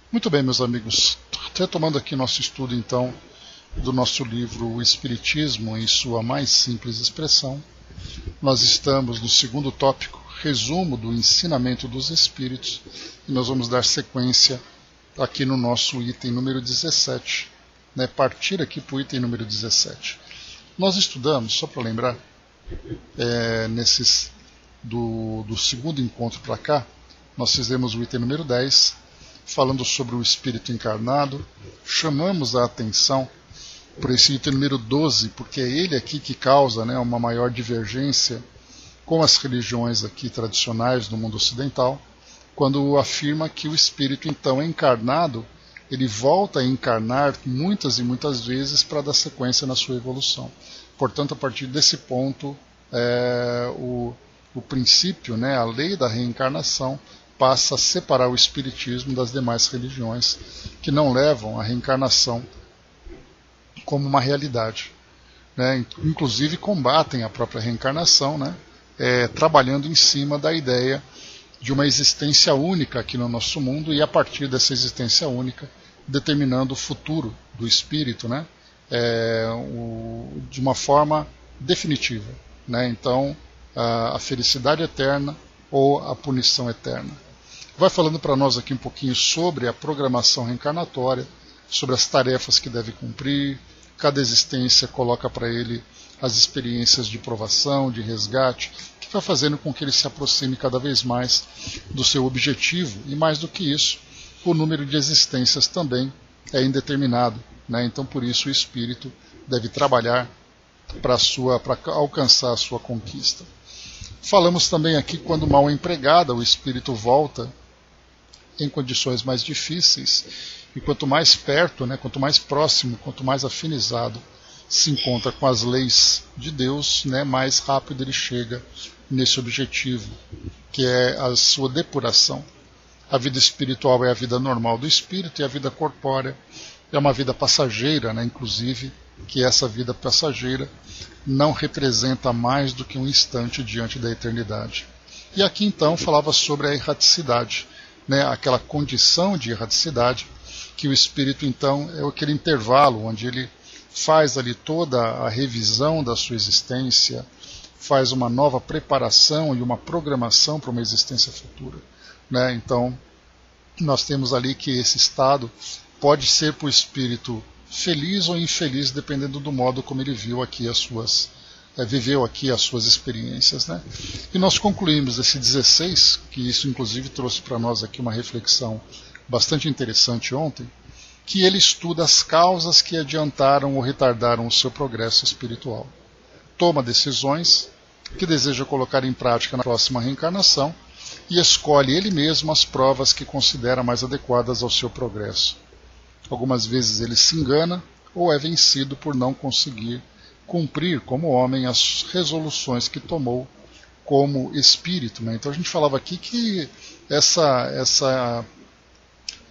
Muito bem, meus amigos, retomando aqui nosso estudo então do nosso livro O Espiritismo em sua mais simples expressão, nós estamos no segundo tópico, resumo do ensinamento dos Espíritos, e nós vamos dar sequência aqui no nosso item número 17, partir aqui para o item número 17. Nós estudamos, só para lembrar, do segundo encontro para cá, nós fizemos o item número 10, falando sobre o espírito encarnado, chamamos a atenção por esse item número 12, porque é ele aqui que causa uma maior divergência com as religiões aqui tradicionais do mundo ocidental, quando afirma que o espírito então encarnado, ele volta a encarnar muitas e muitas vezes para dar sequência na sua evolução. Portanto, a partir desse ponto, o princípio, a lei da reencarnação, passa a separar o espiritismo das demais religiões que não levam a reencarnação como uma realidade. Inclusive combatem a própria reencarnação, trabalhando em cima da ideia de uma existência única aqui no nosso mundo e a partir dessa existência única determinando o futuro do espírito de uma forma definitiva. Então, a felicidade eterna ou a punição eterna. Vai falando para nós aqui um pouquinho sobre a programação reencarnatória, sobre as tarefas que deve cumprir. Cada existência coloca para ele as experiências de provação, de resgate, que vai fazendo com que ele se aproxime cada vez mais do seu objetivo. E mais do que isso, o número de existências também é indeterminado. Então, por isso, o espírito deve trabalhar para alcançar a sua conquista. Falamos também aqui quando mal empregada, o espírito volta em condições mais difíceis, e quanto mais perto, quanto mais próximo, quanto mais afinizado se encontra com as leis de Deus, mais rápido ele chega nesse objetivo, que é a sua depuração. A vida espiritual é a vida normal do espírito, e a vida corpórea é uma vida passageira, inclusive, que essa vida passageira não representa mais do que um instante diante da eternidade. E aqui então falava sobre a erraticidade, aquela condição de erraticidade, que o espírito então é aquele intervalo onde ele faz ali toda a revisão da sua existência, faz uma nova preparação e uma programação para uma existência futura. Então, nós temos ali que esse estado pode ser para o espírito feliz ou infeliz, dependendo do modo como ele viveu aqui as suas experiências. E nós concluímos esse 16, que isso inclusive trouxe para nós aqui uma reflexão bastante interessante ontem, que ele estuda as causas que adiantaram ou retardaram o seu progresso espiritual. Toma decisões que deseja colocar em prática na próxima reencarnação e escolhe ele mesmo as provas que considera mais adequadas ao seu progresso. Algumas vezes ele se engana ou é vencido por não conseguir cumprir como homem as resoluções que tomou como espírito. Então a gente falava aqui que essa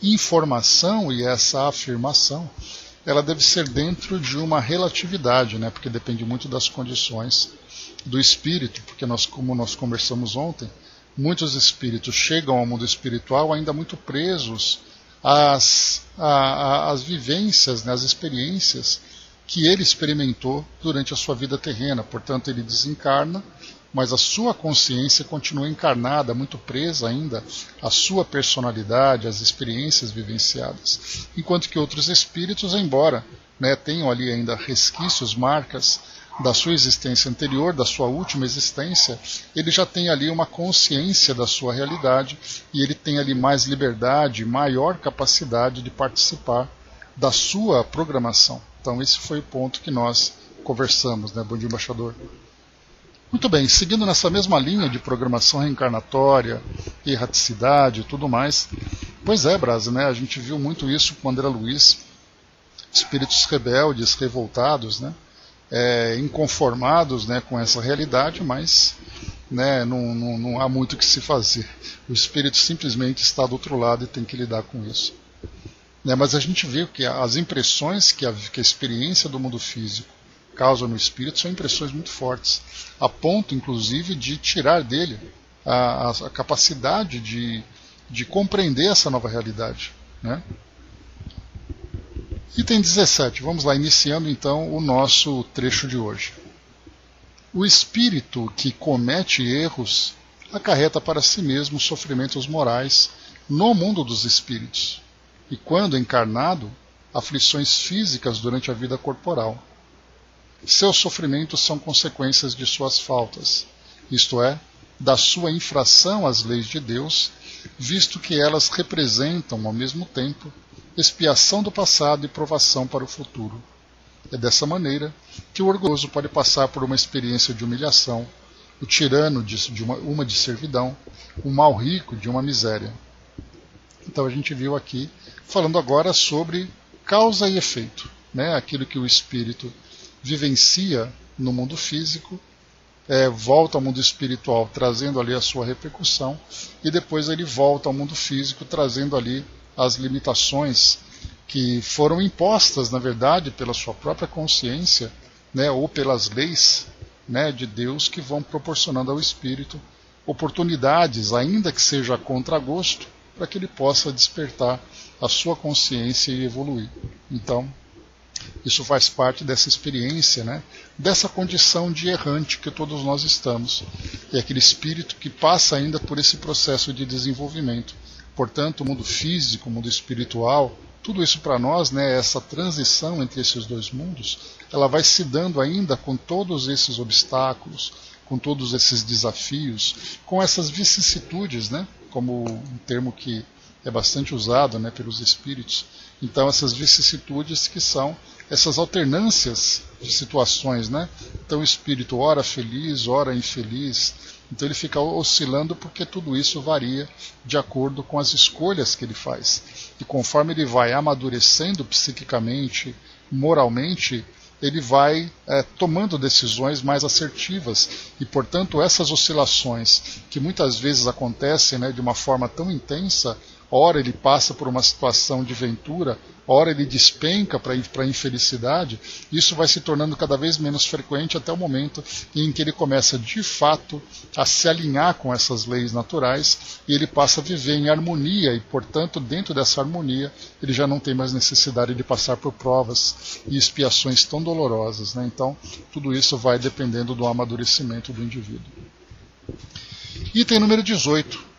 informação e essa afirmação ela deve ser dentro de uma relatividade, porque depende muito das condições do espírito, porque como nós conversamos ontem, muitos espíritos chegam ao mundo espiritual ainda muito presos às vivências, às experiências que ele experimentou durante a sua vida terrena. Portanto, ele desencarna, mas a sua consciência continua encarnada, muito presa ainda à sua personalidade, às experiências vivenciadas. Enquanto que outros espíritos, embora tenham ali ainda resquícios, marcas da sua existência anterior, da sua última existência, ele já tem ali uma consciência da sua realidade e ele tem ali mais liberdade, maior capacidade de participar da sua programação. Então esse foi o ponto que nós conversamos. Bom dia, embaixador. Muito bem, seguindo nessa mesma linha de programação reencarnatória, erraticidade e tudo mais, pois é, Brasa, a gente viu muito isso com André Luiz, espíritos rebeldes, revoltados, inconformados com essa realidade, mas não há muito o que se fazer. O espírito simplesmente está do outro lado e tem que lidar com isso. Mas a gente vê que as impressões que a experiência do mundo físico causa no espírito são impressões muito fortes, a ponto, inclusive, de tirar dele a capacidade de compreender essa nova realidade. né? Item 17, vamos lá, iniciando então o nosso trecho de hoje. O espírito que comete erros acarreta para si mesmo sofrimentos morais no mundo dos espíritos, e quando encarnado, aflições físicas durante a vida corporal. Seus sofrimentos são consequências de suas faltas, isto é, da sua infração às leis de Deus, visto que elas representam, ao mesmo tempo, expiação do passado e provação para o futuro. É dessa maneira que o orgulhoso pode passar por uma experiência de humilhação, o tirano de uma de servidão, o mal rico de uma miséria. Então a gente viu aqui, falando agora sobre causa e efeito, né? Aquilo que o espírito vivencia no mundo físico, volta ao mundo espiritual trazendo ali a sua repercussão, e depois ele volta ao mundo físico trazendo ali as limitações que foram impostas, na verdade, pela sua própria consciência, né, ou pelas leis, né, de Deus, que vão proporcionando ao espírito oportunidades, ainda que seja a contragosto, para que ele possa despertar a sua consciência e evoluir. Então, isso faz parte dessa experiência, né, dessa condição de errante que todos nós estamos. É aquele espírito que passa ainda por esse processo de desenvolvimento. Portanto, o mundo físico, o mundo espiritual, tudo isso para nós, né, essa transição entre esses dois mundos, ela vai se dando ainda com todos esses obstáculos, com todos esses desafios, com essas vicissitudes, né, como um termo que é bastante usado, né, pelos espíritos. Então, essas vicissitudes que são essas alternâncias de situações, né? Então, o espírito ora feliz, ora infeliz. Então, ele fica oscilando porque tudo isso varia de acordo com as escolhas que ele faz. E conforme ele vai amadurecendo psiquicamente, moralmente, ele vai tomando decisões mais assertivas. E, portanto, essas oscilações que muitas vezes acontecem, né, de uma forma tão intensa, ora ele passa por uma situação de ventura, ora ele despenca para a infelicidade, isso vai se tornando cada vez menos frequente até o momento em que ele começa de fato a se alinhar com essas leis naturais e ele passa a viver em harmonia e, portanto, dentro dessa harmonia, ele já não tem mais necessidade de passar por provas e expiações tão dolorosas, né? Então, tudo isso vai dependendo do amadurecimento do indivíduo. Item número 18.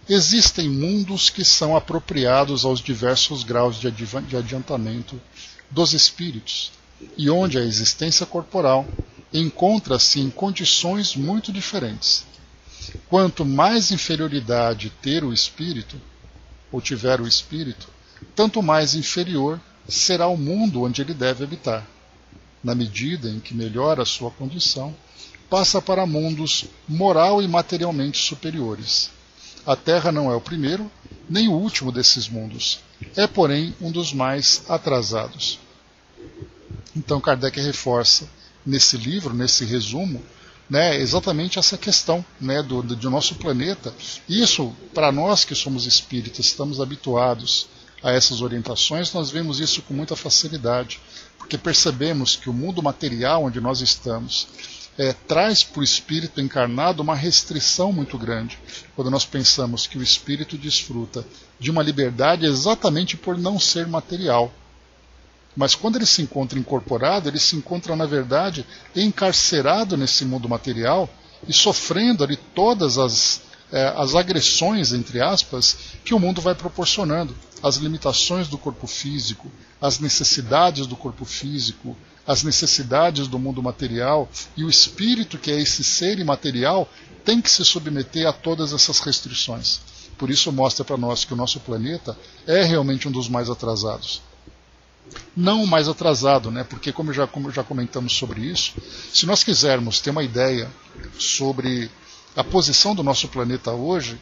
Existem mundos que são apropriados aos diversos graus de adiantamento dos espíritos, e onde a existência corporal encontra-se em condições muito diferentes. Quanto mais inferioridade ter o espírito, ou tiver o espírito, tanto mais inferior será o mundo onde ele deve habitar. Na medida em que melhora a sua condição, passa para mundos moral e materialmente superiores. A Terra não é o primeiro, nem o último desses mundos. É, porém, um dos mais atrasados. Então, Kardec reforça nesse livro, nesse resumo, né, exatamente essa questão, né, do nosso planeta. Isso, para nós que somos espíritas, estamos habituados a essas orientações, nós vemos isso com muita facilidade, porque percebemos que o mundo material onde nós estamos traz para o espírito encarnado uma restrição muito grande, quando nós pensamos que o espírito desfruta de uma liberdade exatamente por não ser material. Mas quando ele se encontra incorporado, ele se encontra, na verdade, encarcerado nesse mundo material e sofrendo ali todas as agressões, entre aspas, que o mundo vai proporcionando. As limitações do corpo físico, as necessidades do corpo físico, as necessidades do mundo material, e o espírito, que é esse ser imaterial, tem que se submeter a todas essas restrições. Por isso mostra para nós que o nosso planeta é realmente um dos mais atrasados. Não o mais atrasado, né? Porque como já comentamos sobre isso, se nós quisermos ter uma ideia sobre a posição do nosso planeta hoje,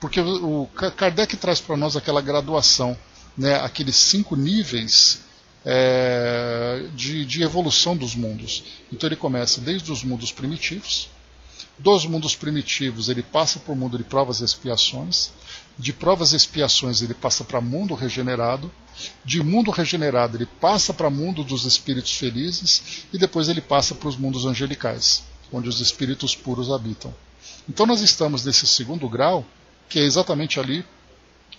porque o Kardec traz para nós aquela graduação, né? Aqueles 5 níveis de evolução dos mundos. Então ele começa desde os mundos primitivos. Dos mundos primitivos ele passa por mundo de provas e expiações. De provas e expiações ele passa para mundo regenerado. De mundo regenerado ele passa para mundo dos espíritos felizes. E depois ele passa para os mundos angelicais, onde os espíritos puros habitam. Então nós estamos nesse segundo grau, que é exatamente ali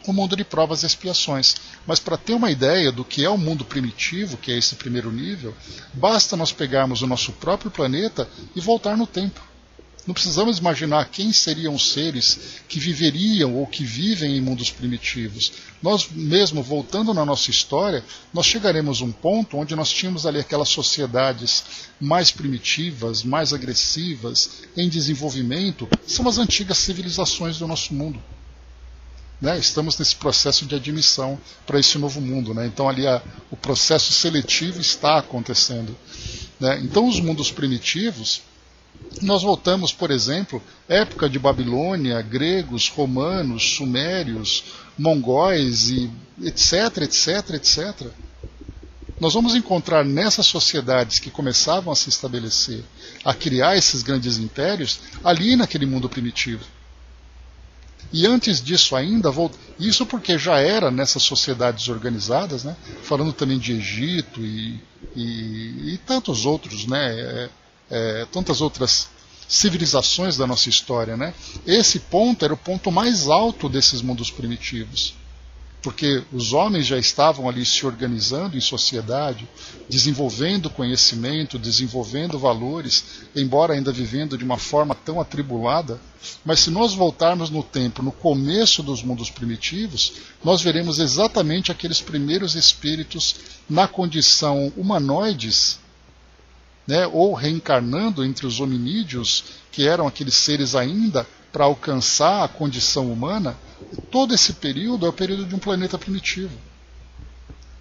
o mundo de provas e expiações. Mas para ter uma ideia do que é o mundo primitivo, que é esse primeiro nível, basta nós pegarmos o nosso próprio planeta e voltar no tempo. Não precisamos imaginar quem seriam os seres que viveriam ou que vivem em mundos primitivos. Nós mesmo, voltando na nossa história, nós chegaremos a um ponto onde nós tínhamos ali aquelas sociedades mais primitivas, mais agressivas, em desenvolvimento, são as antigas civilizações do nosso mundo. Estamos nesse processo de admissão para esse novo mundo. Então ali o processo seletivo está acontecendo. Então os mundos primitivos, nós voltamos, por exemplo, época de Babilônia, gregos, romanos, sumérios, mongóis, e etc, etc, etc. Nós vamos encontrar nessas sociedades que começavam a se estabelecer, a criar esses grandes impérios, ali naquele mundo primitivo. E antes disso ainda, isso porque já era nessas sociedades organizadas, falando também de Egito e tantos outros, tantas outras civilizações da nossa história. Esse ponto era o ponto mais alto desses mundos primitivos, porque os homens já estavam ali se organizando em sociedade, desenvolvendo conhecimento, desenvolvendo valores, embora ainda vivendo de uma forma tão atribulada. Mas se nós voltarmos no tempo, no começo dos mundos primitivos, nós veremos exatamente aqueles primeiros espíritos na condição humanoides, ou reencarnando entre os hominídeos, que eram aqueles seres ainda para alcançar a condição humana. Todo esse período é o período de um planeta primitivo.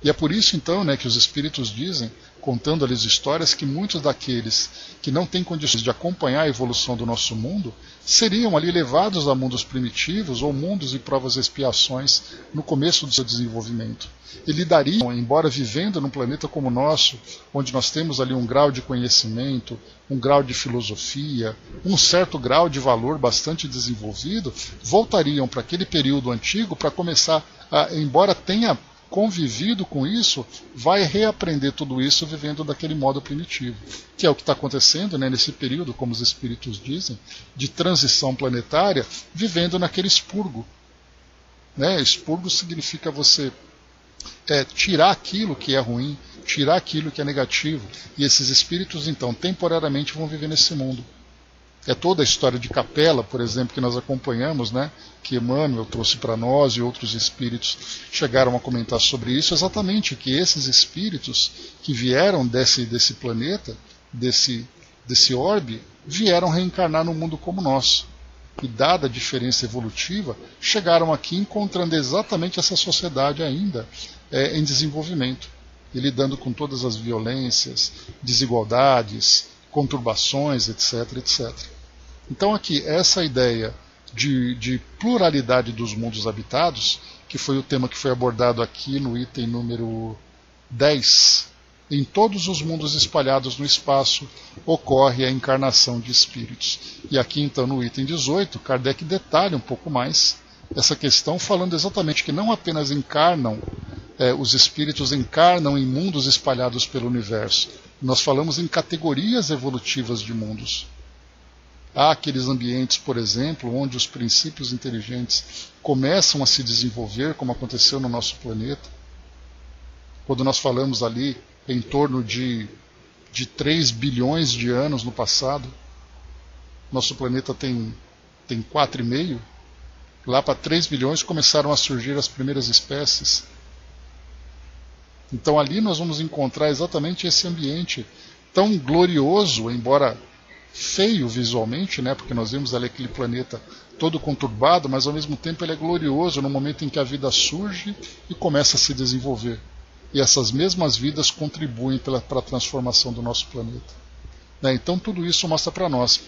E é por isso, então, que os espíritos dizem, contando as histórias, que muitos daqueles que não têm condições de acompanhar a evolução do nosso mundo seriam ali levados a mundos primitivos ou mundos de provas e expiações no começo do seu desenvolvimento. E lidariam, embora vivendo num planeta como o nosso, onde nós temos ali um grau de conhecimento, um grau de filosofia, um certo grau de valor bastante desenvolvido, voltariam para aquele período antigo para começar a, embora tenha convivido com isso, vai reaprender tudo isso vivendo daquele modo primitivo, que é o que está acontecendo nesse período, como os espíritos dizem, de transição planetária, vivendo naquele expurgo. Expurgo significa você tirar aquilo que é ruim, tirar aquilo que é negativo, e esses espíritos então temporariamente vão viver nesse mundo. É toda a história de Capela, por exemplo, que nós acompanhamos, que Emmanuel trouxe para nós e outros espíritos chegaram a comentar sobre isso, exatamente que esses espíritos que vieram desse planeta, desse orbe, vieram reencarnar num mundo como o nosso. E dada a diferença evolutiva, chegaram aqui encontrando exatamente essa sociedade ainda em desenvolvimento, e lidando com todas as violências, desigualdades, conturbações, etc, etc. Então aqui, essa ideia de pluralidade dos mundos habitados, que foi o tema que foi abordado aqui no item número 10, em todos os mundos espalhados no espaço ocorre a encarnação de espíritos. E aqui então no item 18, Kardec detalha um pouco mais essa questão, falando exatamente que não apenas os espíritos encarnam em mundos espalhados pelo universo. Nós falamos em categorias evolutivas de mundos. Há aqueles ambientes, por exemplo, onde os princípios inteligentes começam a se desenvolver, como aconteceu no nosso planeta. Quando nós falamos ali em torno de 3 bilhões de anos no passado, nosso planeta tem 4,5. Lá para 3 bilhões começaram a surgir as primeiras espécies. Então ali nós vamos encontrar exatamente esse ambiente tão glorioso, embora feio visualmente, porque nós vemos ali aquele planeta todo conturbado, mas ao mesmo tempo ele é glorioso no momento em que a vida surge e começa a se desenvolver. E essas mesmas vidas contribuem para a transformação do nosso planeta. Então tudo isso mostra para nós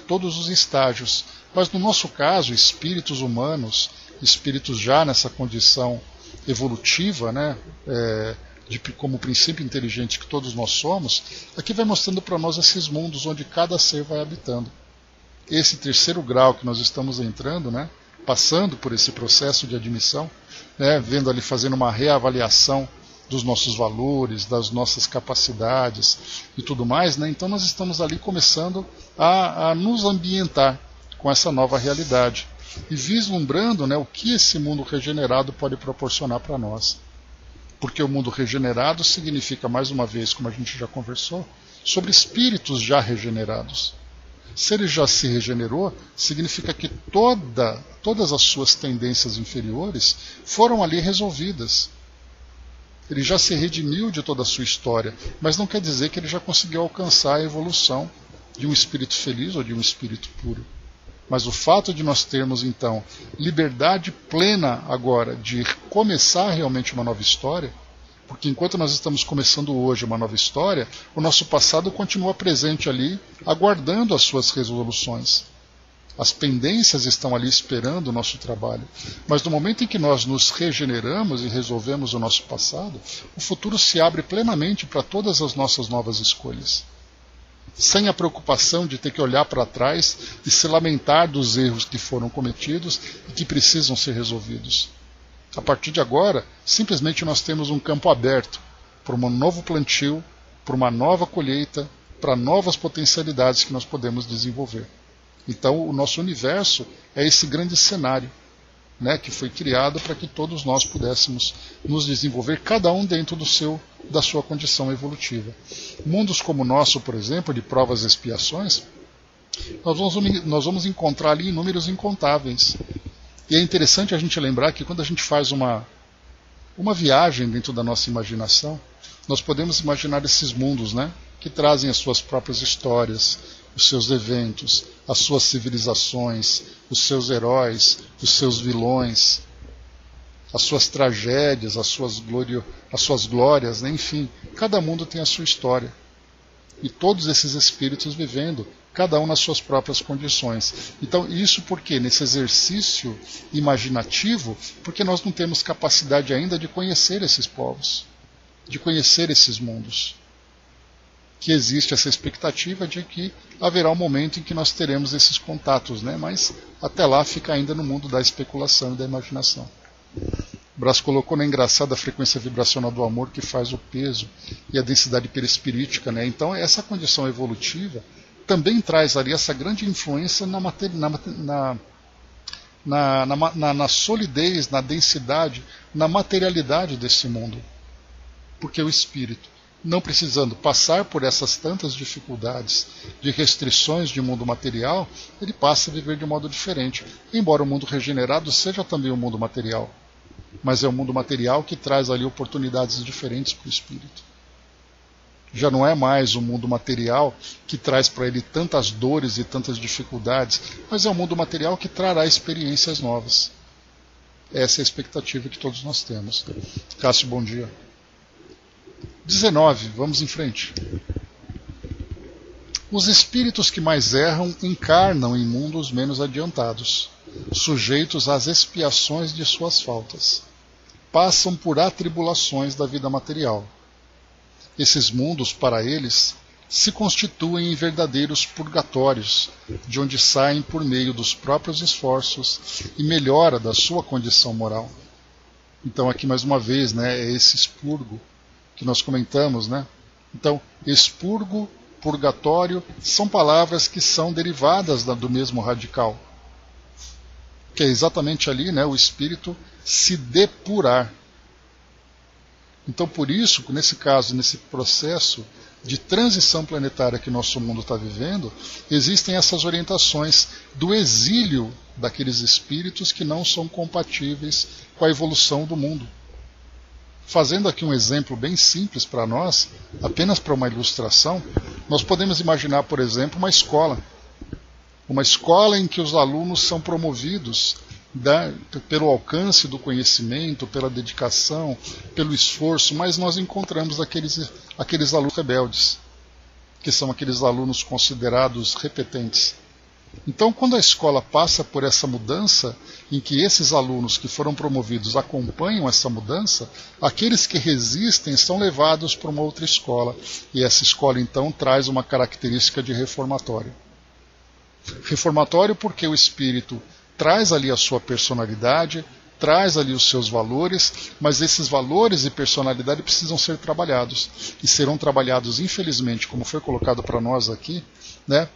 todos os estágios. Mas no nosso caso, espíritos humanos, espíritos já nessa condição evolutiva, como princípio inteligente que todos nós somos, aqui vai mostrando para nós esses mundos onde cada ser vai habitando. Esse terceiro grau que nós estamos entrando, passando por esse processo de admissão, vendo ali, fazendo uma reavaliação dos nossos valores, das nossas capacidades e tudo mais, então nós estamos ali começando a nos ambientar com essa nova realidade. e vislumbrando, né, o que esse mundo regenerado pode proporcionar para nós. Porque o mundo regenerado significa, mais uma vez, como a gente já conversou, sobre espíritos já regenerados. Se ele já se regenerou, significa que todas as suas tendências inferiores foram ali resolvidas. Ele já se redimiu de toda a sua história, mas não quer dizer que ele já conseguiu alcançar a evolução de um espírito feliz ou de um espírito puro. Mas o fato de nós termos, então, liberdade plena agora de começar realmente uma nova história, porque enquanto nós estamos começando hoje uma nova história, o nosso passado continua presente ali, aguardando as suas resoluções. As pendências estão ali esperando o nosso trabalho. Mas no momento em que nós nos regeneramos e resolvemos o nosso passado, o futuro se abre plenamente para todas as nossas novas escolhas. Sem a preocupação de ter que olhar para trás e se lamentar dos erros que foram cometidos e que precisam ser resolvidos. A partir de agora, simplesmente nós temos um campo aberto para um novo plantio, para uma nova colheita, para novas potencialidades que nós podemos desenvolver. Então, o nosso universo é esse grande cenário, né, que foi criado para que todos nós pudéssemos nos desenvolver, cada um dentro da sua condição evolutiva. Mundos como o nosso, por exemplo, de provas e expiações, nós vamos encontrar ali números incontáveis. E é interessante a gente lembrar que quando a gente faz uma viagem dentro da nossa imaginação, nós podemos imaginar esses mundos, né, que trazem as suas próprias histórias, os seus eventos, as suas civilizações, os seus heróis, os seus vilões, as suas tragédias, as suas glórias, né? Enfim, cada mundo tem a sua história. E todos esses espíritos vivendo, cada um nas suas próprias condições. Então, isso porque nesse exercício imaginativo, porque nós não temos capacidade ainda de conhecer esses povos, de conhecer esses mundos. Que existe essa expectativa de que haverá um momento em que nós teremos esses contatos, né? Mas até lá fica ainda no mundo da especulação e da imaginação. O Brás colocou na engraçada frequência vibracional do amor que faz o peso e a densidade perispirítica, né? Então essa condição evolutiva também traz ali essa grande influência na solidez, na densidade, na materialidade desse mundo. Porque o espírito, não precisando passar por essas tantas dificuldades de restrições de mundo material, ele passa a viver de um modo diferente. Embora o mundo regenerado seja também um mundo material, mas é um mundo material que traz ali oportunidades diferentes para o espírito. Já não é mais um mundo material que traz para ele tantas dores e tantas dificuldades, mas é um mundo material que trará experiências novas. Essa é a expectativa que todos nós temos. Cássio, bom dia. 19, vamos em frente. Os espíritos que mais erram encarnam em mundos menos adiantados, sujeitos às expiações de suas faltas. Passam por atribulações da vida material. Esses mundos, para eles, se constituem em verdadeiros purgatórios, de onde saem por meio dos próprios esforços e melhora da sua condição moral. Então aqui mais uma vez, né, é esse expurgo que nós comentamos, né? Então, expurgo, purgatório, são palavras que são derivadas do mesmo radical, que é exatamente ali, né, o espírito se depurar. Então, por isso, nesse caso, nesse processo de transição planetária que nosso mundo está vivendo, existem essas orientações do exílio daqueles espíritos que não são compatíveis com a evolução do mundo. Fazendo aqui um exemplo bem simples para nós, apenas para uma ilustração, nós podemos imaginar, por exemplo, uma escola. Uma escola em que os alunos são promovidos pelo alcance do conhecimento, pela dedicação, pelo esforço, mas nós encontramos aqueles alunos rebeldes, que são aqueles alunos considerados repetentes. Então, quando a escola passa por essa mudança, em que esses alunos que foram promovidos acompanham essa mudança, aqueles que resistem são levados para uma outra escola. E essa escola, então, traz uma característica de reformatório. Reformatório porque o espírito traz ali a sua personalidade, traz ali os seus valores, mas esses valores e personalidade precisam ser trabalhados. E serão trabalhados, infelizmente, como foi colocado para nós aqui, né,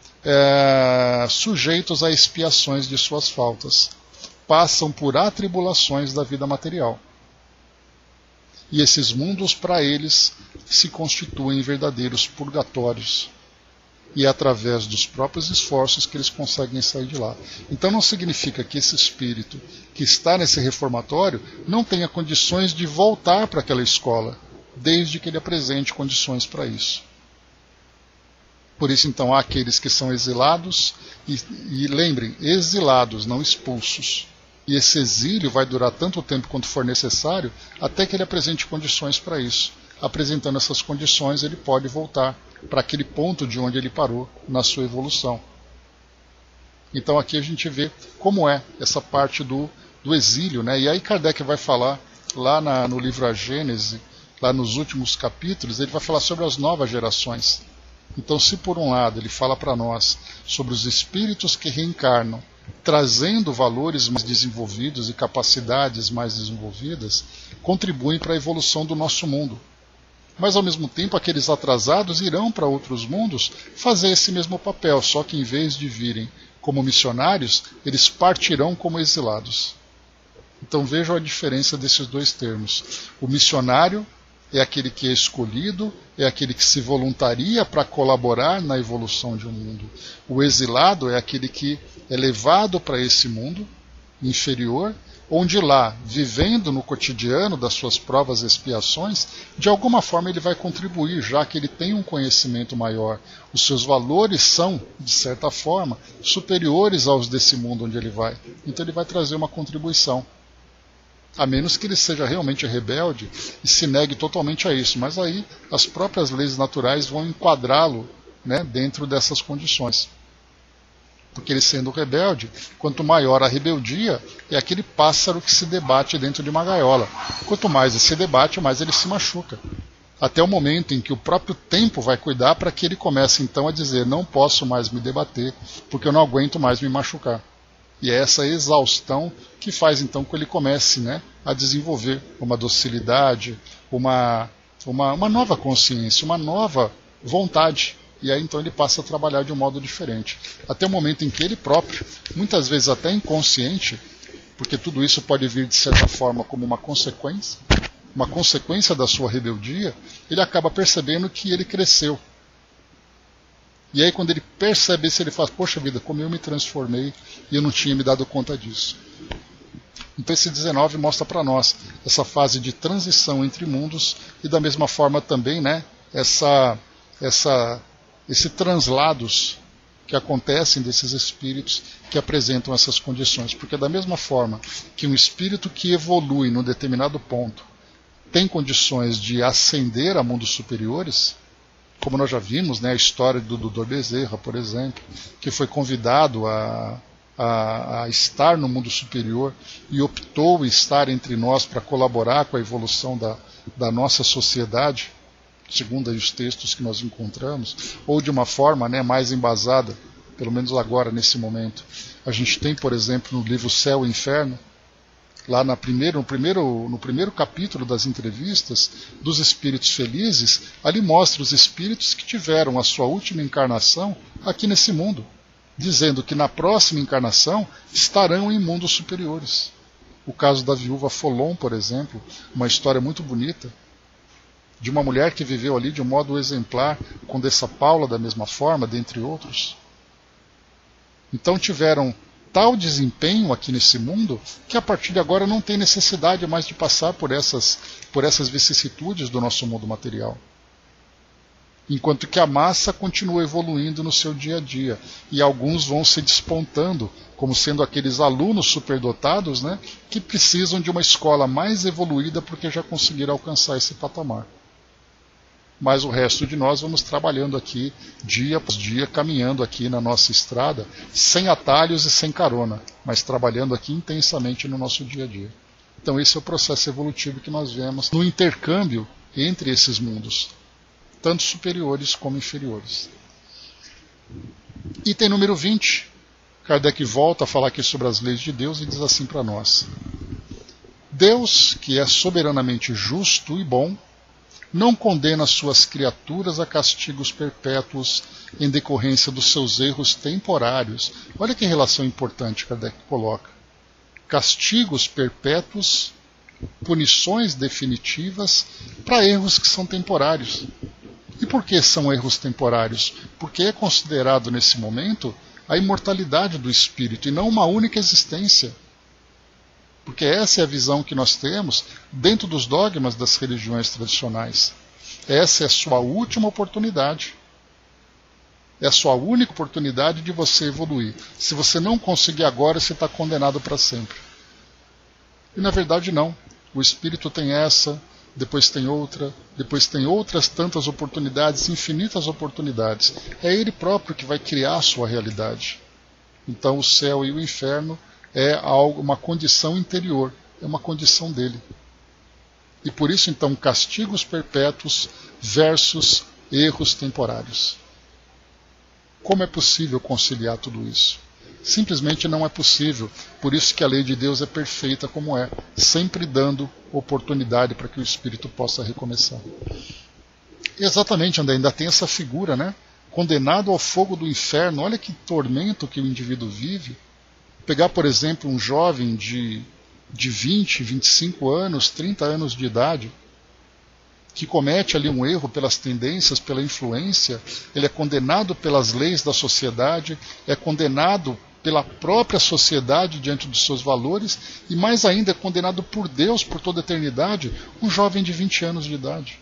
sujeitos a expiações de suas faltas. passam por atribulações da vida material. E esses mundos, para eles, se constituem verdadeiros purgatórios. E é através dos próprios esforços que eles conseguem sair de lá. Então não significa que esse espírito que está nesse reformatório não tenha condições de voltar para aquela escola, desde que ele apresente condições para isso. Por isso, então, há aqueles que são exilados, e lembrem, exilados, não expulsos. E esse exílio vai durar tanto tempo quanto for necessário, até que ele apresente condições para isso. Apresentando essas condições, ele pode voltar para aquele ponto de onde ele parou na sua evolução. Então aqui a gente vê como é essa parte do exílio, né? E aí Kardec vai falar, lá no livro A Gênese, lá nos últimos capítulos, ele vai falar sobre as novas gerações. Então, se por um lado ele fala para nós sobre os espíritos que reencarnam, trazendo valores mais desenvolvidos e capacidades mais desenvolvidas, contribuem para a evolução do nosso mundo. Mas, ao mesmo tempo, aqueles atrasados irão para outros mundos fazer esse mesmo papel, só que em vez de virem como missionários, eles partirão como exilados. Então vejam a diferença desses dois termos. O missionário é aquele que é escolhido, é aquele que se voluntaria para colaborar na evolução de um mundo. O exilado é aquele que é levado para esse mundo inferior, onde lá, vivendo no cotidiano das suas provas e expiações, de alguma forma ele vai contribuir, já que ele tem um conhecimento maior. Os seus valores são, de certa forma, superiores aos desse mundo onde ele vai. Então ele vai trazer uma contribuição. A menos que ele seja realmente rebelde e se negue totalmente a isso. Mas aí as próprias leis naturais vão enquadrá-lo, né, dentro dessas condições. Porque ele sendo rebelde, quanto maior a rebeldia, é aquele pássaro que se debate dentro de uma gaiola. Quanto mais ele se debate, mais ele se machuca. Até o momento em que o próprio tempo vai cuidar para que ele comece então a dizer: não posso mais me debater, porque eu não aguento mais me machucar. E é essa exaustão que faz então que ele comece, né, a desenvolver uma docilidade, uma nova consciência, uma nova vontade. E aí então ele passa a trabalhar de um modo diferente. Até o momento em que ele próprio, muitas vezes até inconsciente, porque tudo isso pode vir de certa forma como uma consequência da sua rebeldia, ele acaba percebendo que ele cresceu. E aí quando ele percebe isso, ele fala: poxa vida, como eu me transformei e eu não tinha me dado conta disso. Então esse 19 mostra para nós essa fase de transição entre mundos e da mesma forma também, né, esses translados que acontecem desses espíritos que apresentam essas condições. Porque da mesma forma que um espírito que evolui num determinado ponto tem condições de ascender a mundos superiores, como nós já vimos, né, a história do Dr. Bezerra, por exemplo, que foi convidado a estar no mundo superior e optou em estar entre nós para colaborar com a evolução da nossa sociedade, segundo os textos que nós encontramos, ou de uma forma, né, mais embasada, pelo menos agora, nesse momento. A gente tem, por exemplo, no livro Céu e Inferno, lá no primeiro capítulo das entrevistas dos espíritos felizes, ali mostra os espíritos que tiveram a sua última encarnação aqui nesse mundo, dizendo que na próxima encarnação estarão em mundos superiores. O caso da viúva Folon, por exemplo, uma história muito bonita, de uma mulher que viveu ali de um modo exemplar, Condessa Paula da mesma forma, dentre outros. Então tiveram tal desempenho aqui nesse mundo que a partir de agora não tem necessidade mais de passar por essas vicissitudes do nosso mundo material. Enquanto que a massa continua evoluindo no seu dia a dia. E alguns vão se despontando como sendo aqueles alunos superdotados, né, que precisam de uma escola mais evoluída porque já conseguiram alcançar esse patamar. Mas o resto de nós vamos trabalhando aqui, dia após dia, caminhando aqui na nossa estrada, sem atalhos e sem carona, mas trabalhando aqui intensamente no nosso dia a dia. Então esse é o processo evolutivo que nós vemos no intercâmbio entre esses mundos, tanto superiores como inferiores. Item número 20, Kardec volta a falar aqui sobre as leis de Deus e diz assim para nós: Deus, que é soberanamente justo e bom, não condena suas criaturas a castigos perpétuos em decorrência dos seus erros temporários. Olha que relação importante Kardec coloca. castigos perpétuos, punições definitivas para erros que são temporários. E por que são erros temporários? Porque é considerado nesse momento a imortalidade do espírito e não uma única existência. Porque essa é a visão que nós temos dentro dos dogmas das religiões tradicionais. Essa é a sua última oportunidade. É a sua única oportunidade de você evoluir. Se você não conseguir agora, você está condenado para sempre. E na verdade não. O espírito tem essa, depois tem outra, depois tem outras tantas oportunidades, infinitas oportunidades. É ele próprio que vai criar a sua realidade. Então o céu e o inferno é algo, uma condição interior, é uma condição dele. E por isso então castigos perpétuos versus erros temporários. Como é possível conciliar tudo isso? Simplesmente não é possível. Por isso que a lei de Deus é perfeita como é, sempre dando oportunidade para que o espírito possa recomeçar. Exatamente, André, ainda tem essa figura, né? Condenado ao fogo do inferno. Olha que tormento que o indivíduo vive. Pegar, por exemplo, um jovem de 20, 25 anos, 30 anos de idade, que comete ali um erro pelas tendências, pela influência, ele é condenado pelas leis da sociedade, é condenado pela própria sociedade diante dos seus valores, e mais ainda é condenado por Deus por toda a eternidade, um jovem de 20 anos de idade.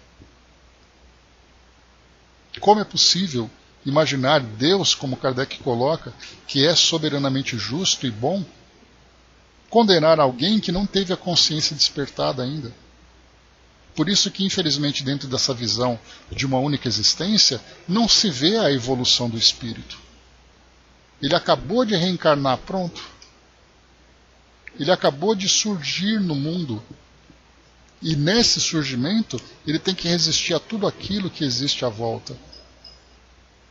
Como é possível imaginar Deus, como Kardec coloca, que é soberanamente justo e bom, condenar alguém que não teve a consciência despertada ainda? Por isso que, infelizmente, dentro dessa visão de uma única existência, não se vê a evolução do espírito. Ele acabou de reencarnar, pronto. Ele acabou de surgir no mundo. E nesse surgimento, ele tem que resistir a tudo aquilo que existe à volta.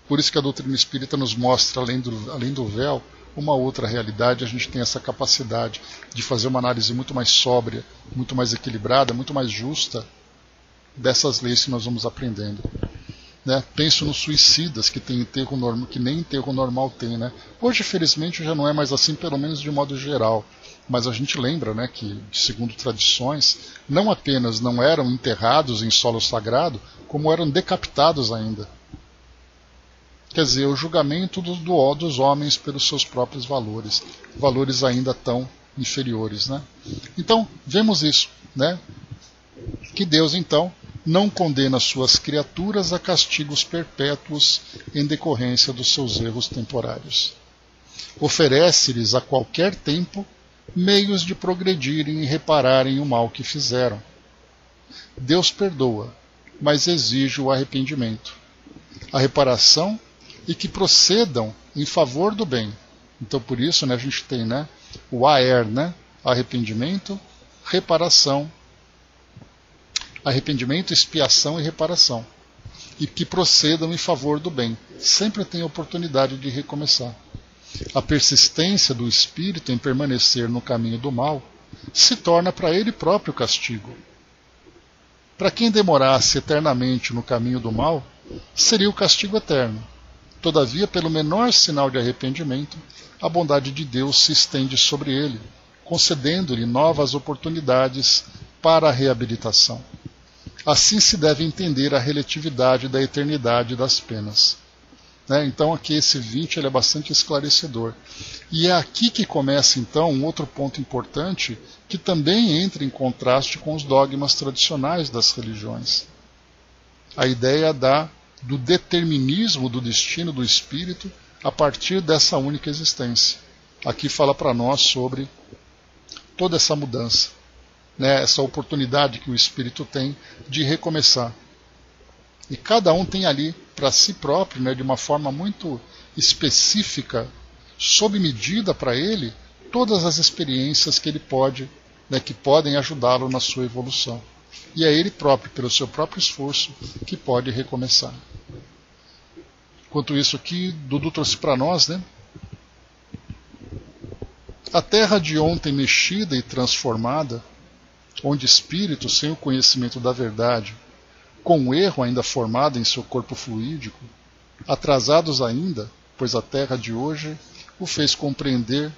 Por isso que a doutrina espírita nos mostra, além do véu, uma outra realidade. A gente tem essa capacidade de fazer uma análise muito mais sóbria, muito mais equilibrada, muito mais justa dessas leis que nós vamos aprendendo. Né? Penso nos suicidas, que tem enterro normal, que nem enterro normal tem. Né? Hoje, felizmente, já não é mais assim, pelo menos de modo geral. Mas a gente lembra, né, que, segundo tradições, não apenas não eram enterrados em solo sagrado, como eram decapitados ainda. Quer dizer, o julgamento dos homens pelos seus próprios valores, valores ainda tão inferiores. Né? Então, vemos isso, né? Que Deus, então, não condena suas criaturas a castigos perpétuos em decorrência dos seus erros temporários. Oferece-lhes a qualquer tempo meios de progredirem e repararem o mal que fizeram. Deus perdoa, mas exige o arrependimento, a reparação e que procedam em favor do bem. Então, por isso, né, a gente tem, né, o AER, né, arrependimento, reparação, expiação e reparação. E que procedam em favor do bem. Sempre tem oportunidade de recomeçar. A persistência do espírito em permanecer no caminho do mal se torna para ele próprio castigo. Para quem demorasse eternamente no caminho do mal, seria o castigo eterno. Todavia, pelo menor sinal de arrependimento, a bondade de Deus se estende sobre ele, concedendo-lhe novas oportunidades para a reabilitação. Assim se deve entender a relatividade da eternidade das penas. Então aqui esse 20 ele é bastante esclarecedor. E é aqui que começa então um outro ponto importante que também entra em contraste com os dogmas tradicionais das religiões. A ideia do determinismo do destino do espírito a partir dessa única existência. Aqui fala para nós sobre toda essa mudança, né, essa oportunidade que o espírito tem de recomeçar. E cada um tem ali para si próprio, né, de uma forma muito específica, sob medida para ele, todas as experiências que ele pode, né, que podem ajudá-lo na sua evolução. E é ele próprio, pelo seu próprio esforço, que pode recomeçar. Enquanto isso aqui, Dudu trouxe para nós, né? A terra de ontem mexida e transformada, onde espíritos sem o conhecimento da verdade, com o erro ainda formado em seu corpo fluídico, atrasados ainda, pois a terra de hoje o fez compreender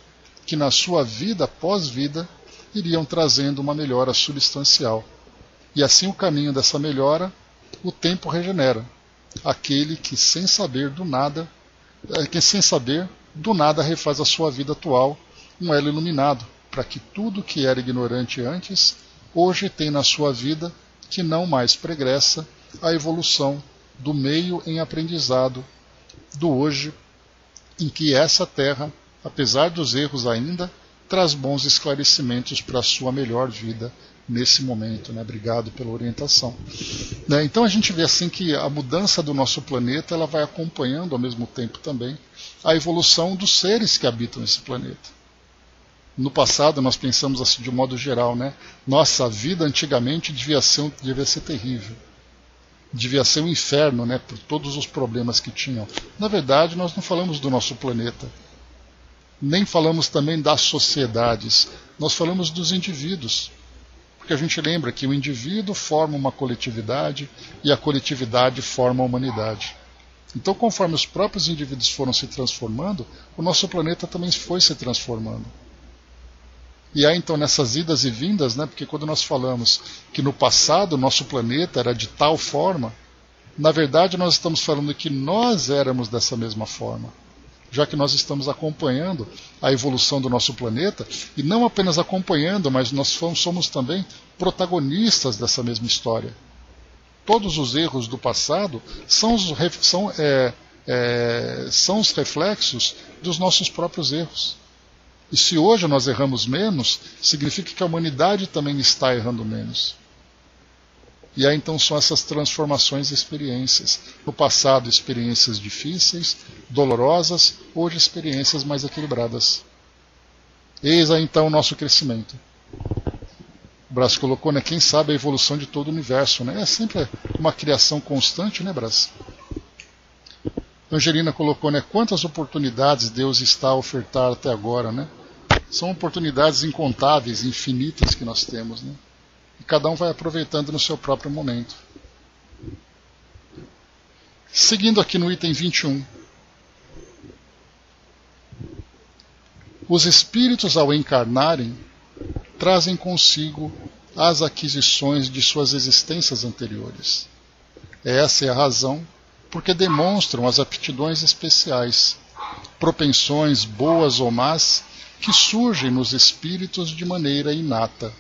que na sua vida pós-vida iriam trazendo uma melhora substancial. E assim o caminho dessa melhora, o tempo regenera. Aquele que sem saber do nada refaz a sua vida atual um elo iluminado, para que tudo que era ignorante antes, hoje tem na sua vida que não mais pregressa a evolução do meio em aprendizado do hoje, em que essa terra, apesar dos erros ainda, traz bons esclarecimentos para a sua melhor vida nesse momento. Obrigado pela orientação. Então a gente vê assim que a mudança do nosso planeta ela vai acompanhando ao mesmo tempo também a evolução dos seres que habitam esse planeta. No passado nós pensamos assim de um modo geral, nossa, a vida antigamente devia ser terrível. Devia ser um inferno, por todos os problemas que tinham. Na verdade, nós não falamos do nosso planeta. Nem falamos também das sociedades. Nós falamos dos indivíduos. Porque a gente lembra que o indivíduo forma uma coletividade e a coletividade forma a humanidade. Então, conforme os próprios indivíduos foram se transformando, o nosso planeta também foi se transformando. E há então nessas idas e vindas, porque quando nós falamos que no passado o nosso planeta era de tal forma, na verdade nós estamos falando que nós éramos dessa mesma forma, já que nós estamos acompanhando a evolução do nosso planeta, e não apenas acompanhando, mas nós somos também protagonistas dessa mesma história. Todos os erros do passado são os reflexos dos nossos próprios erros. E se hoje nós erramos menos, significa que a humanidade também está errando menos. E aí então são essas transformações e experiências. No passado, experiências difíceis, dolorosas, hoje experiências mais equilibradas. Eis aí então o nosso crescimento. O Brás colocou, quem sabe a evolução de todo o universo. É sempre uma criação constante, Brás? Angelina colocou, quantas oportunidades Deus está a ofertar até agora, São oportunidades incontáveis, infinitas que nós temos, E cada um vai aproveitando no seu próprio momento. Seguindo aqui no item 21. Os espíritos, ao encarnarem, trazem consigo as aquisições de suas existências anteriores. Essa é a razão porque demonstram as aptidões especiais, propensões boas ou más, que surgem nos espíritos de maneira inata.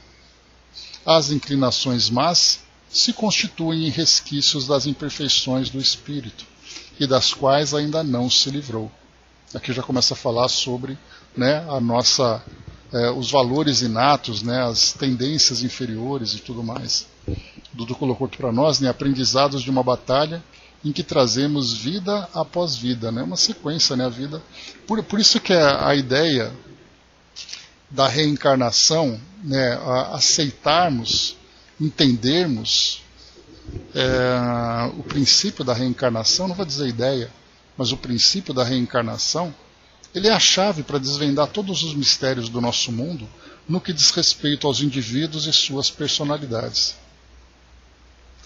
As inclinações más se constituem em resquícios das imperfeições do espírito, e das quais ainda não se livrou. Aqui já começa a falar sobre os valores inatos, as tendências inferiores e tudo mais. Dudu colocou aqui para nós, aprendizados de uma batalha em que trazemos vida após vida, uma sequência, a vida. Por isso que a ideia da reencarnação, aceitarmos, entendermos o princípio da reencarnação, não vou dizer ideia, mas o princípio da reencarnação, ele é a chave para desvendar todos os mistérios do nosso mundo no que diz respeito aos indivíduos e suas personalidades,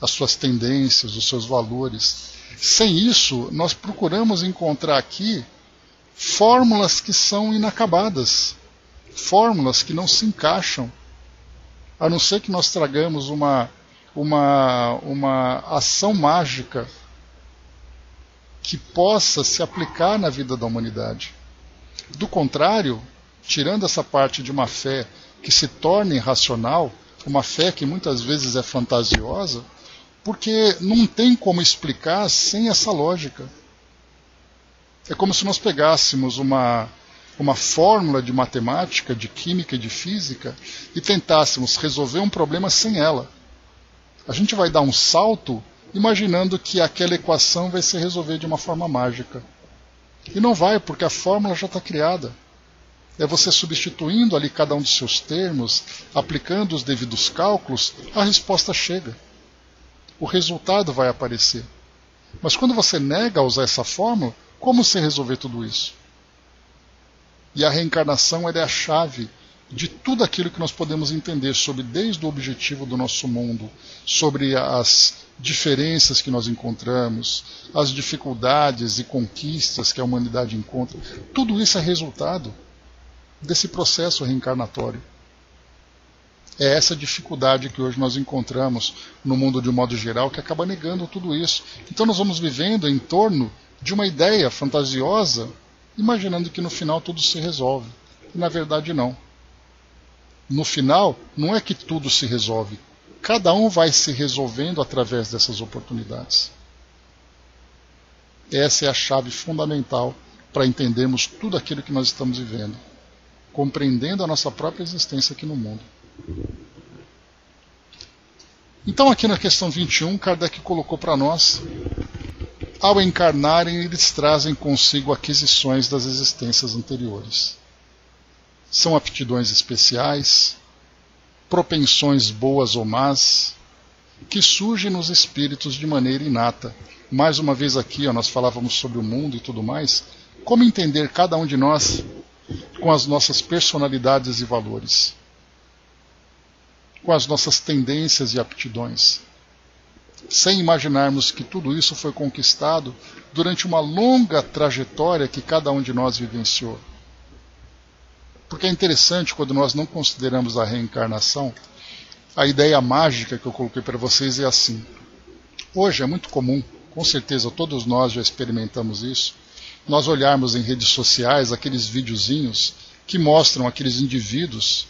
as suas tendências, os seus valores. Sem isso, nós procuramos encontrar aqui fórmulas que são inacabadas, fórmulas que não se encaixam, a não ser que nós tragamos uma ação mágica que possa se aplicar na vida da humanidade. Do contrário, tirando essa parte de uma fé que se torna irracional, uma fé que muitas vezes é fantasiosa, porque não tem como explicar sem essa lógica. É como se nós pegássemos uma fórmula de matemática, de química e de física e tentássemos resolver um problema sem ela. A gente vai dar um salto imaginando que aquela equação vai se resolver de uma forma mágica. E não vai, porque a fórmula já está criada. É você substituindo ali cada um dos seus termos, aplicando os devidos cálculos, a resposta chega. O resultado vai aparecer. Mas quando você nega a usar essa fórmula, como você resolver tudo isso? E a reencarnação é a chave de tudo aquilo que nós podemos entender sobre desde o objetivo do nosso mundo, sobre as diferenças que nós encontramos, as dificuldades e conquistas que a humanidade encontra. Tudo isso é resultado desse processo reencarnatório. É essa dificuldade que hoje nós encontramos no mundo de um modo geral, que acaba negando tudo isso. Então nós vamos vivendo em torno de uma ideia fantasiosa, imaginando que no final tudo se resolve. E na verdade não. No final, não é que tudo se resolve. Cada um vai se resolvendo através dessas oportunidades. Essa é a chave fundamental para entendermos tudo aquilo que nós estamos vivendo, compreendendo a nossa própria existência aqui no mundo. Então aqui na questão 21, Kardec colocou para nós: ao encarnarem, eles trazem consigo aquisições das existências anteriores. São aptidões especiais, propensões boas ou más, que surgem nos espíritos de maneira inata. Mais uma vez aqui, nós falávamos sobre o mundo e tudo mais. Como entender cada um de nós com as nossas personalidades e valores, com as nossas tendências e aptidões, sem imaginarmos que tudo isso foi conquistado durante uma longa trajetória que cada um de nós vivenciou. Porque é interessante, quando nós não consideramos a reencarnação, a ideia mágica que eu coloquei para vocês é assim. Hoje é muito comum, com certeza todos nós já experimentamos isso, nós olharmos em redes sociais aqueles videozinhos que mostram aqueles indivíduos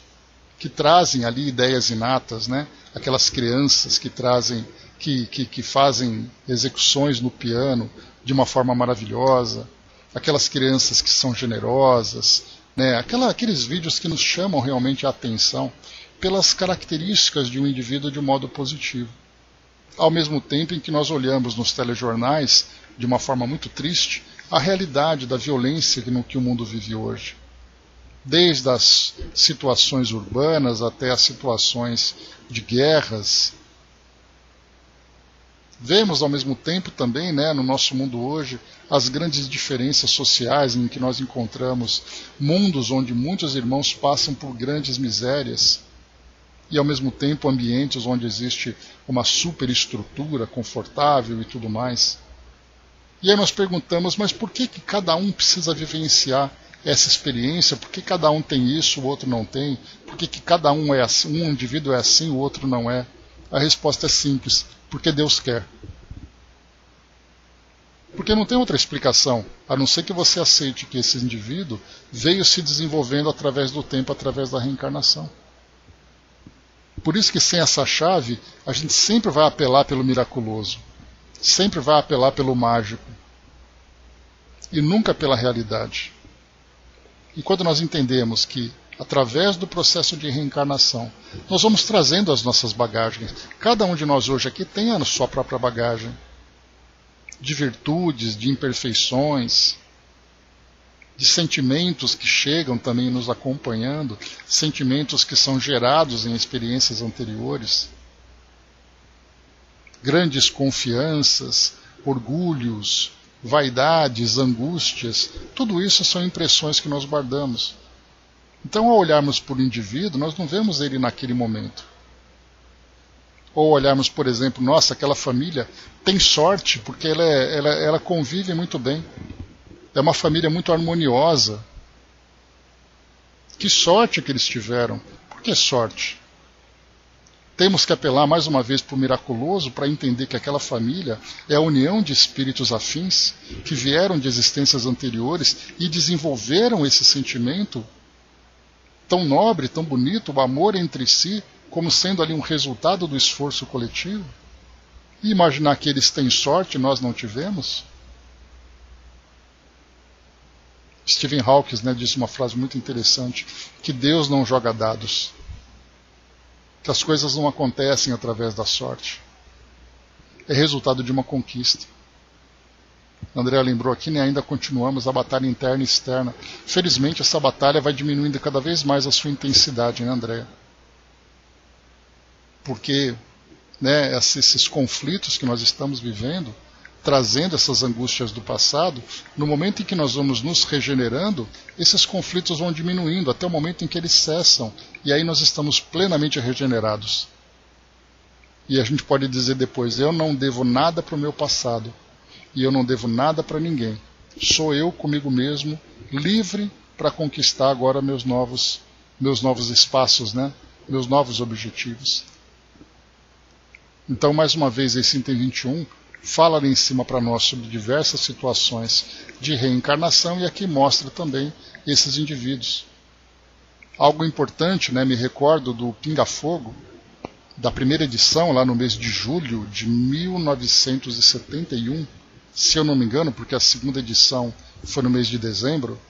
que trazem ali ideias inatas, né? Aquelas crianças que trazem, que fazem execuções no piano de uma forma maravilhosa, aquelas crianças que são generosas, né? Aqueles vídeos que nos chamam realmente a atenção pelas características de um indivíduo de um modo positivo. Ao mesmo tempo em que nós olhamos nos telejornais, de uma forma muito triste, a realidade da violência que o mundo vive hoje. Desde as situações urbanas até as situações de guerras. Vemos ao mesmo tempo também, né, no nosso mundo hoje, as grandes diferenças sociais em que nós encontramos mundos onde muitos irmãos passam por grandes misérias e ao mesmo tempo ambientes onde existe uma superestrutura confortável e tudo mais. E aí nós perguntamos, mas por que cada um precisa vivenciar essa experiência? Por que cada um tem isso, o outro não tem? Por que cada um é assim, um indivíduo é assim, o outro não é? A resposta é simples, porque Deus quer. Porque não tem outra explicação, a não ser que você aceite que esse indivíduo veio se desenvolvendo através do tempo, através da reencarnação. Por isso que sem essa chave, a gente sempre vai apelar pelo miraculoso, sempre vai apelar pelo mágico, e nunca pela realidade. E quando nós entendemos que, através do processo de reencarnação, nós vamos trazendo as nossas bagagens. Cada um de nós hoje aqui tem a sua própria bagagem, de virtudes, de imperfeições, de sentimentos que chegam também nos acompanhando, sentimentos que são gerados em experiências anteriores, grandes confianças, orgulhos, vaidades, angústias, tudo isso são impressões que nós guardamos. Então, ao olharmos para o indivíduo, nós não vemos ele naquele momento. Ou olharmos, por exemplo, nossa, aquela família tem sorte porque ela convive muito bem. É uma família muito harmoniosa. Que sorte que eles tiveram. Por que sorte? Temos que apelar mais uma vez para o miraculoso para entender que aquela família é a união de espíritos afins que vieram de existências anteriores e desenvolveram esse sentimento tão nobre, tão bonito, o amor entre si, como sendo ali um resultado do esforço coletivo. E imaginar que eles têm sorte e nós não tivemos? Stephen Hawking, né, disse uma frase muito interessante, que Deus não joga dados, que as coisas não acontecem através da sorte. É resultado de uma conquista. André lembrou aqui, né, ainda continuamos a batalha interna e externa. Felizmente essa batalha vai diminuindo cada vez mais a sua intensidade, né, André? Porque, né, esses conflitos que nós estamos vivendo, trazendo essas angústias do passado, no momento em que nós vamos nos regenerando, esses conflitos vão diminuindo até o momento em que eles cessam, e aí nós estamos plenamente regenerados. E a gente pode dizer depois, eu não devo nada para o meu passado, e eu não devo nada para ninguém. Sou eu comigo mesmo, livre para conquistar agora meus novos espaços, né? Meus novos objetivos. Então, mais uma vez, esse item 21 fala ali em cima para nós sobre diversas situações de reencarnação e aqui mostra também esses indivíduos. Algo importante, né, me recordo do Pinga Fogo, da primeira edição, lá no mês de julho de 1971, se eu não me engano, porque a segunda edição foi no mês de dezembro,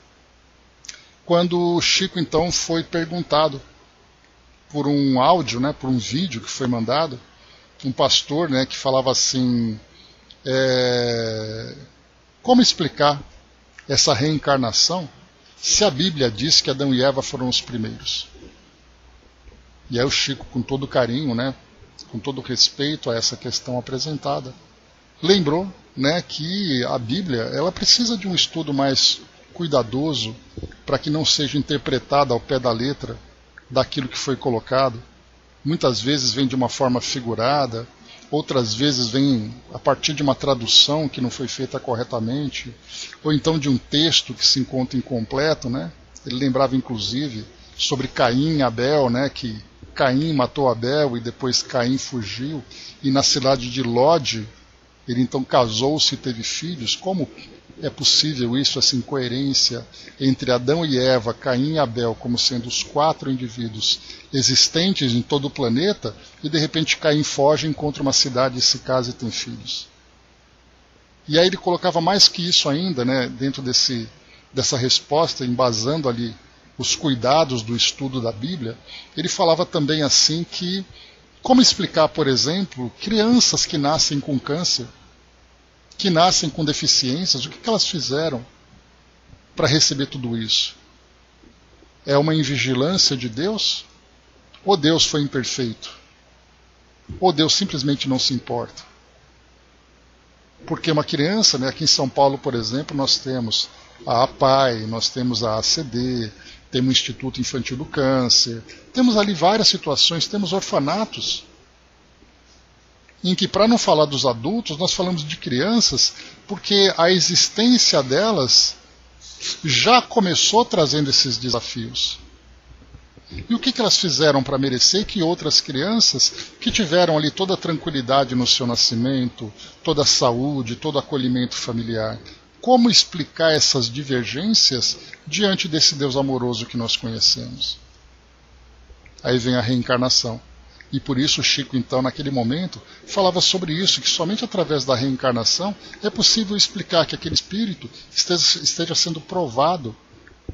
quando o Chico então foi perguntado por um áudio, né, por um vídeo que foi mandado, um pastor, né, que falava assim, como explicar essa reencarnação se a Bíblia diz que Adão e Eva foram os primeiros? E aí o Chico, com todo carinho, né, com todo respeito a essa questão apresentada, lembrou, né, que a Bíblia ela precisa de um estudo mais cuidadoso para que não seja interpretada ao pé da letra daquilo que foi colocado. Muitas vezes vem de uma forma figurada, outras vezes vem a partir de uma tradução que não foi feita corretamente, ou então de um texto que se encontra incompleto, né? Ele lembrava inclusive sobre Caim e Abel, né, que Caim matou Abel e depois Caim fugiu, e na cidade de Lode ele então casou-se e teve filhos. Como é possível isso, essa incoerência entre Adão e Eva, Caim e Abel, como sendo os 4 indivíduos existentes em todo o planeta, e de repente Caim foge, encontra uma cidade, se casa e tem filhos? E aí ele colocava mais que isso ainda, né, dentro dessa resposta, embasando ali os cuidados do estudo da Bíblia. Ele falava também assim que, como explicar, por exemplo, crianças que nascem com câncer, que nascem com deficiências, o que elas fizeram para receber tudo isso? É uma invigilância de Deus? Ou Deus foi imperfeito? Ou Deus simplesmente não se importa? Porque uma criança, né, aqui em São Paulo, por exemplo, nós temos a APAI, nós temos a ACD, temos o Instituto Infantil do Câncer, temos ali várias situações, temos orfanatos, em que, para não falar dos adultos, nós falamos de crianças, porque a existência delas já começou trazendo esses desafios. E o que elas fizeram para merecer que outras crianças, que tiveram ali toda a tranquilidade no seu nascimento, toda a saúde, todo o acolhimento familiar, como explicar essas divergências diante desse Deus amoroso que nós conhecemos? Aí vem a reencarnação. E por isso o Chico, então, naquele momento, falava sobre isso, que somente através da reencarnação é possível explicar que aquele espírito esteja sendo provado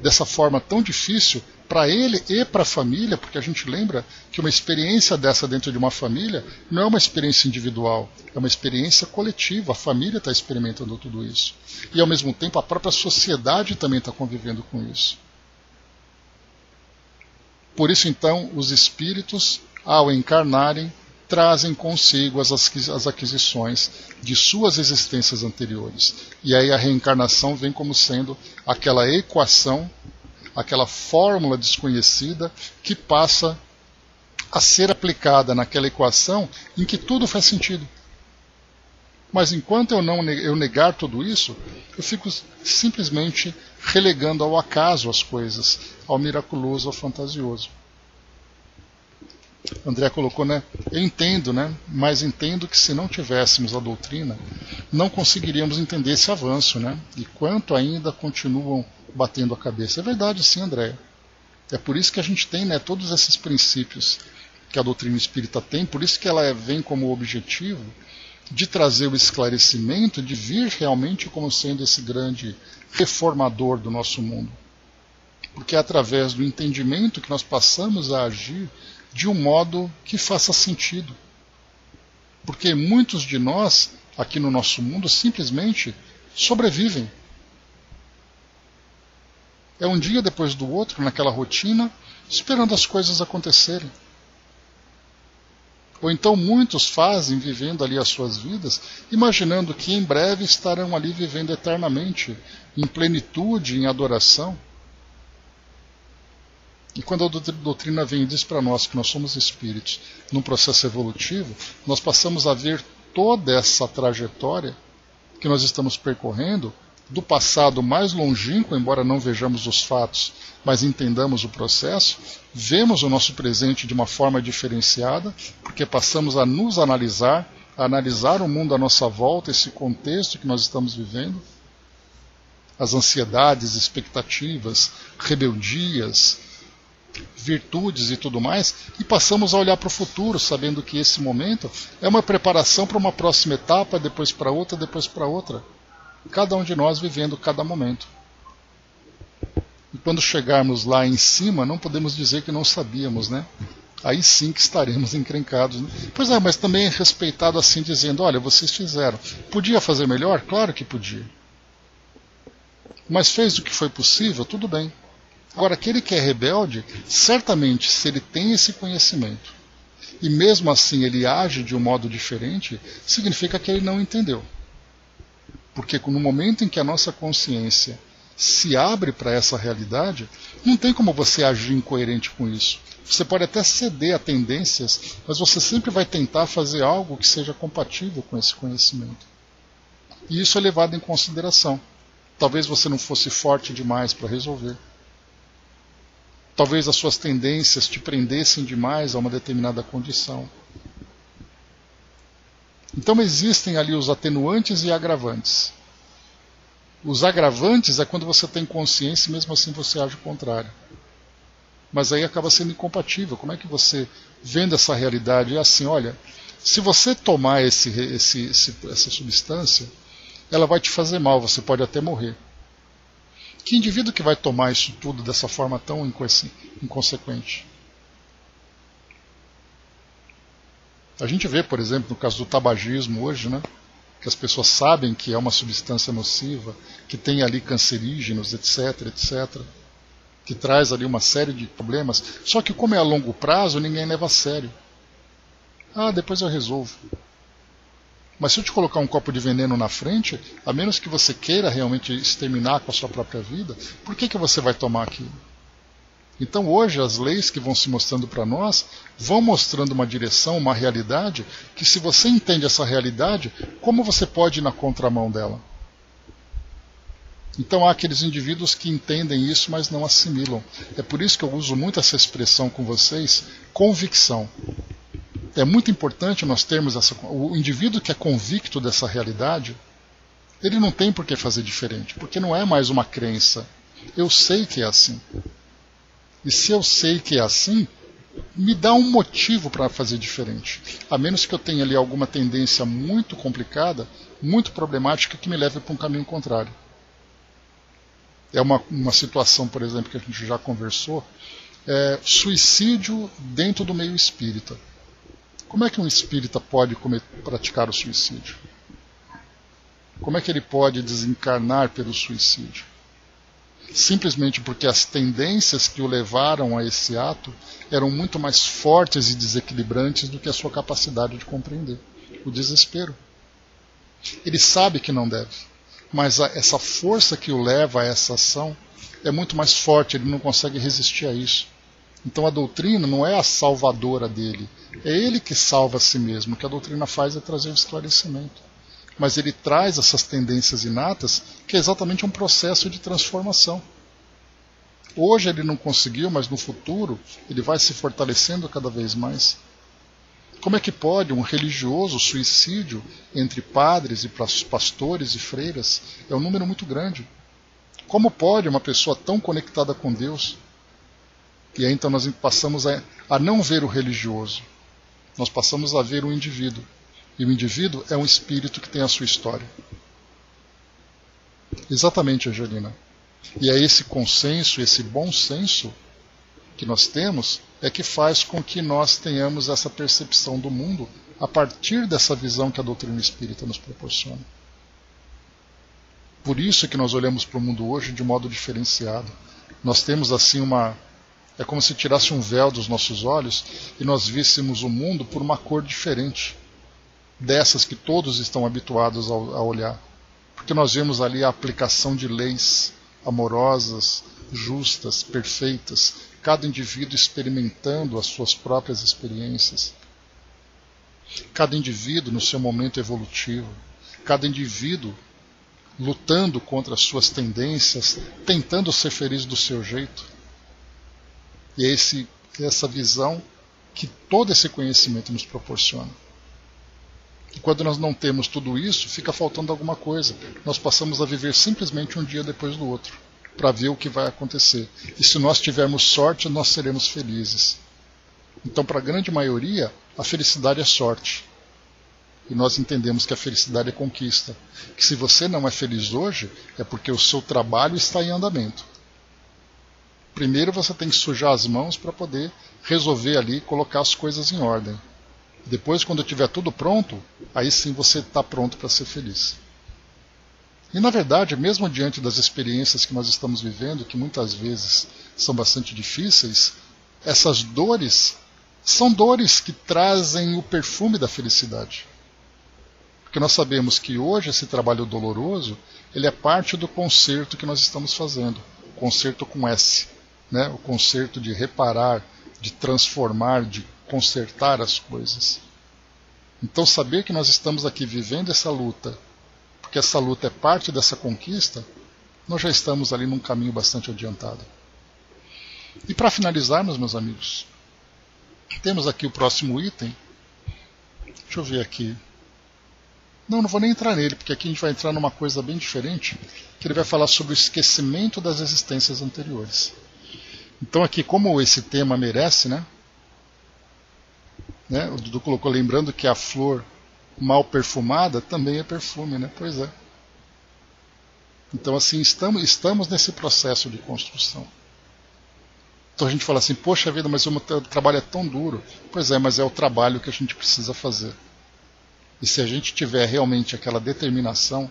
dessa forma tão difícil para ele e para a família, porque a gente lembra que uma experiência dessa dentro de uma família não é uma experiência individual, é uma experiência coletiva, a família está experimentando tudo isso. E ao mesmo tempo a própria sociedade também está convivendo com isso. Por isso então os espíritos, ao encarnarem, trazem consigo as aquisições de suas existências anteriores. E aí a reencarnação vem como sendo aquela equação, aquela fórmula desconhecida que passa a ser aplicada naquela equação em que tudo faz sentido. Mas enquanto eu negar tudo isso, eu fico simplesmente relegando ao acaso as coisas, ao miraculoso, ao fantasioso. André colocou, né? Eu entendo, né? Mas entendo que se não tivéssemos a doutrina, não conseguiríamos entender esse avanço, né? E quanto ainda continuam batendo a cabeça. É verdade, sim, André. É por isso que a gente tem, né, todos esses princípios que a doutrina espírita tem, por isso que ela vem como objetivo de trazer o esclarecimento, de vir realmente como sendo esse grande reformador do nosso mundo. Porque é através do entendimento que nós passamos a agir de um modo que faça sentido. Porque muitos de nós, aqui no nosso mundo, simplesmente sobrevivem. É um dia depois do outro, naquela rotina, esperando as coisas acontecerem. Ou então muitos fazem, vivendo ali as suas vidas, imaginando que em breve estarão ali vivendo eternamente, em plenitude, em adoração. E quando a doutrina vem e diz para nós que nós somos espíritos num processo evolutivo, nós passamos a ver toda essa trajetória que nós estamos percorrendo do passado mais longínquo, embora não vejamos os fatos, mas entendamos o processo, vemos o nosso presente de uma forma diferenciada, porque passamos a nos analisar, a analisar o mundo à nossa volta, esse contexto que nós estamos vivendo, as ansiedades, expectativas, rebeldias, virtudes e tudo mais, e passamos a olhar para o futuro, sabendo que esse momento é uma preparação para uma próxima etapa, depois para outra, depois para outra. Cada um de nós vivendo cada momento. E quando chegarmos lá em cima, não podemos dizer que não sabíamos, né? Aí sim que estaremos encrencados. Né? Pois é, mas também é respeitado assim, dizendo, olha, vocês fizeram. Podia fazer melhor? Claro que podia. Mas fez o que foi possível? Tudo bem. Agora, aquele que é rebelde, certamente, se ele tem esse conhecimento, e mesmo assim ele age de um modo diferente, significa que ele não entendeu. Porque no momento em que a nossa consciência se abre para essa realidade, não tem como você agir incoerente com isso. Você pode até ceder a tendências, mas você sempre vai tentar fazer algo que seja compatível com esse conhecimento. E isso é levado em consideração. Talvez você não fosse forte demais para resolver. Talvez as suas tendências te prendessem demais a uma determinada condição. Então existem ali os atenuantes e agravantes. Os agravantes é quando você tem consciência e mesmo assim você age o contrário. Mas aí acaba sendo incompatível. Como é que você, vendo essa realidade, é assim, olha, se você tomar essa substância, ela vai te fazer mal, você pode até morrer. Que indivíduo que vai tomar isso tudo dessa forma tão inconsequente? A gente vê, por exemplo, no caso do tabagismo hoje, né, que as pessoas sabem que é uma substância nociva, que tem ali cancerígenos, etc, etc, que traz ali uma série de problemas, só que como é a longo prazo, ninguém leva a sério. Ah, depois eu resolvo. Mas se eu te colocar um copo de veneno na frente, a menos que você queira realmente exterminar com a sua própria vida, por que você vai tomar aquilo? Então hoje as leis que vão se mostrando para nós vão mostrando uma direção, uma realidade, que se você entende essa realidade, como você pode ir na contramão dela? Então há aqueles indivíduos que entendem isso, mas não assimilam. É por isso que eu uso muito essa expressão com vocês, convicção. É muito importante nós termos essa... O indivíduo que é convicto dessa realidade, ele não tem por que fazer diferente, porque não é mais uma crença. Eu sei que é assim. E se eu sei que é assim, me dá um motivo para fazer diferente. A menos que eu tenha ali alguma tendência muito complicada, muito problemática, que me leve para um caminho contrário. É uma situação, por exemplo, que a gente já conversou, suicídio dentro do meio espírita. Como é que um espírita pode praticar o suicídio? Como é que ele pode desencarnar pelo suicídio? Simplesmente porque as tendências que o levaram a esse ato eram muito mais fortes e desequilibrantes do que a sua capacidade de compreender. O desespero. Ele sabe que não deve, mas essa força que o leva a essa ação é muito mais forte, ele não consegue resistir a isso. Então a doutrina não é a salvadora dele, é ele que salva a si mesmo. O que a doutrina faz é trazer o esclarecimento. Mas ele traz essas tendências inatas, que é exatamente um processo de transformação. Hoje ele não conseguiu, mas no futuro ele vai se fortalecendo cada vez mais. Como é que pode um religioso suicídio entre padres e pastores e freiras? É um número muito grande. Como pode uma pessoa tão conectada com Deus? E aí então nós passamos a não ver o religioso. Nós passamos a ver o indivíduo. E o indivíduo é um espírito que tem a sua história. Exatamente, Angelina. E é esse consenso, esse bom senso que nós temos, é que faz com que nós tenhamos essa percepção do mundo a partir dessa visão que a doutrina espírita nos proporciona. Por isso que nós olhamos para o mundo hoje de modo diferenciado. Nós temos assim é como se tirasse um véu dos nossos olhos e nós víssemos o mundo por uma cor diferente dessas que todos estão habituados a olhar. Porque nós vemos ali a aplicação de leis amorosas, justas, perfeitas, cada indivíduo experimentando as suas próprias experiências. Cada indivíduo no seu momento evolutivo. Cada indivíduo lutando contra as suas tendências, tentando ser feliz do seu jeito. E é essa visão que todo esse conhecimento nos proporciona. E quando nós não temos tudo isso, fica faltando alguma coisa. Nós passamos a viver simplesmente um dia depois do outro, para ver o que vai acontecer. E se nós tivermos sorte, nós seremos felizes. Então, para a grande maioria, a felicidade é sorte. E nós entendemos que a felicidade é conquista. Que se você não é feliz hoje, é porque o seu trabalho está em andamento. Primeiro você tem que sujar as mãos para poder resolver ali, colocar as coisas em ordem. Depois, quando tiver tudo pronto, aí sim você está pronto para ser feliz. E na verdade, mesmo diante das experiências que nós estamos vivendo, que muitas vezes são bastante difíceis, essas dores são dores que trazem o perfume da felicidade. Porque nós sabemos que hoje esse trabalho doloroso, ele é parte do conserto que nós estamos fazendo. Conserto com S, né? O conserto de reparar, de transformar, de consertar as coisas. Então saber que nós estamos aqui vivendo essa luta, porque essa luta é parte dessa conquista, nós já estamos ali num caminho bastante adiantado. E para finalizarmos, meus amigos, temos aqui o próximo item. Deixa eu ver aqui. Não vou nem entrar nele, porque aqui a gente vai entrar numa coisa bem diferente, que ele vai falar sobre o esquecimento das existências anteriores. Então aqui, como esse tema merece, né? O Dudu colocou, lembrando que a flor mal perfumada também é perfume, né? Pois é. Então assim, estamos nesse processo de construção. Então a gente fala assim, poxa vida, mas o trabalho é tão duro. Pois é, mas é o trabalho que a gente precisa fazer. E se a gente tiver realmente aquela determinação,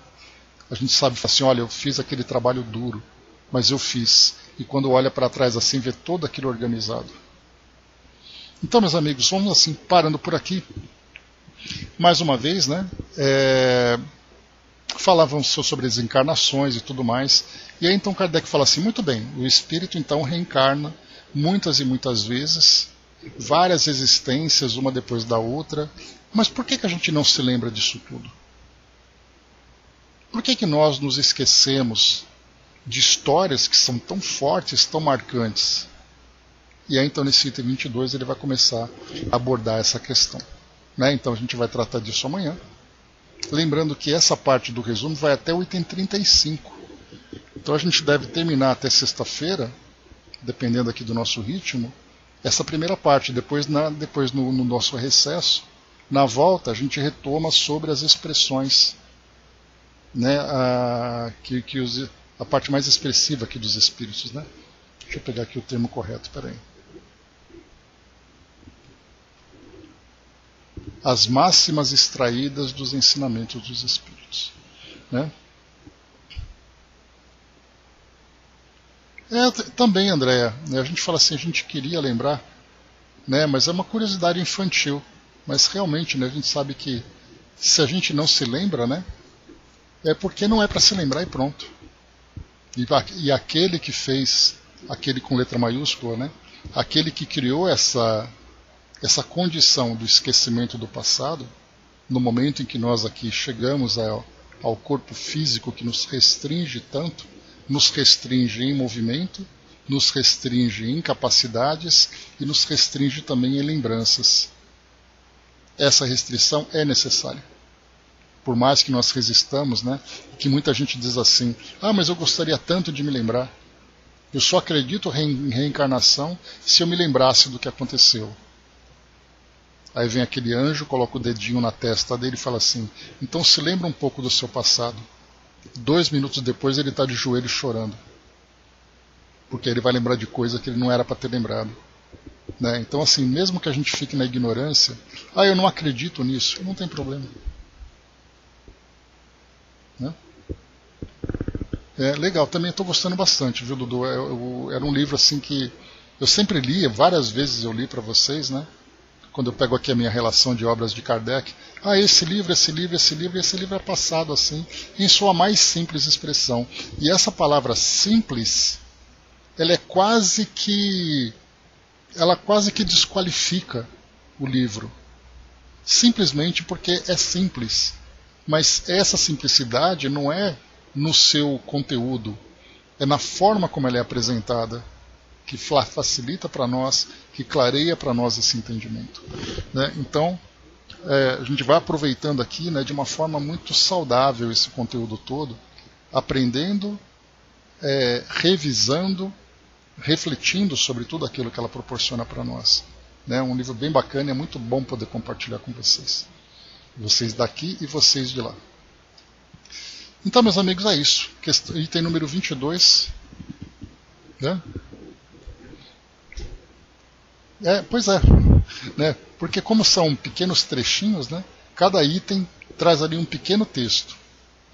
a gente sabe assim, olha, eu fiz aquele trabalho duro, mas eu fiz. E quando olha para trás assim, vê todo aquilo organizado. Então, meus amigos, vamos assim, parando por aqui. Mais uma vez, né? Falávamos sobre as encarnações e tudo mais. E aí então Kardec fala assim, muito bem, o espírito então reencarna muitas e muitas vezes, várias existências, uma depois da outra. Mas por que a gente não se lembra disso tudo? Por que nós nos esquecemos de histórias que são tão fortes, tão marcantes? E aí então nesse item 22 ele vai começar a abordar essa questão. Então a gente vai tratar disso amanhã. Lembrando que essa parte do resumo vai até o item 35. Então a gente deve terminar até sexta-feira, dependendo aqui do nosso ritmo, essa primeira parte. Depois no nosso recesso, na volta, a gente retoma sobre as expressões, né, a parte mais expressiva aqui dos espíritos. Né? Deixa eu pegar aqui o termo correto, peraí. As máximas extraídas dos ensinamentos dos espíritos. Né? Também, Andréa, né, a gente fala assim, a gente queria lembrar, né, mas é uma curiosidade infantil. Mas realmente, né, a gente sabe que se a gente não se lembra, né, é porque não é para se lembrar e pronto. E aquele que fez, aquele com letra maiúscula, né, aquele que criou essa condição do esquecimento do passado, no momento em que nós aqui chegamos ao corpo físico que nos restringe tanto, nos restringe em movimento, nos restringe em capacidades e nos restringe também em lembranças. Essa restrição é necessária. Por mais que nós resistamos, né, que muita gente diz assim, mas eu gostaria tanto de me lembrar. Eu só acredito em reencarnação se eu me lembrasse do que aconteceu. Aí vem aquele anjo, coloca o dedinho na testa dele e fala assim, então se lembra um pouco do seu passado. 2 minutos depois ele está de joelho chorando. Porque ele vai lembrar de coisa que ele não era para ter lembrado. Né? Então assim, mesmo que a gente fique na ignorância, eu não acredito nisso, não tem problema. Né? Legal, também estou gostando bastante, viu, Dudu? Era um livro assim que eu sempre lia, várias vezes eu li para vocês, né? Quando eu pego aqui a minha relação de obras de Kardec, esse livro é passado assim, em sua mais simples expressão. E essa palavra simples, ela quase que desqualifica o livro. Simplesmente porque é simples. Mas essa simplicidade não é no seu conteúdo, é na forma como ela é apresentada, que facilita para nós, que clareia para nós esse entendimento. Né? Então, a gente vai aproveitando aqui, né, de uma forma muito saudável esse conteúdo todo, aprendendo, revisando, refletindo sobre tudo aquilo que ela proporciona para nós. Né? Um livro bem bacana, é muito bom poder compartilhar com vocês. Vocês daqui e vocês de lá. Então, meus amigos, é isso. Item número 22. Né? Pois é. Né? Porque como são pequenos trechinhos, né? Cada item traz ali um pequeno texto.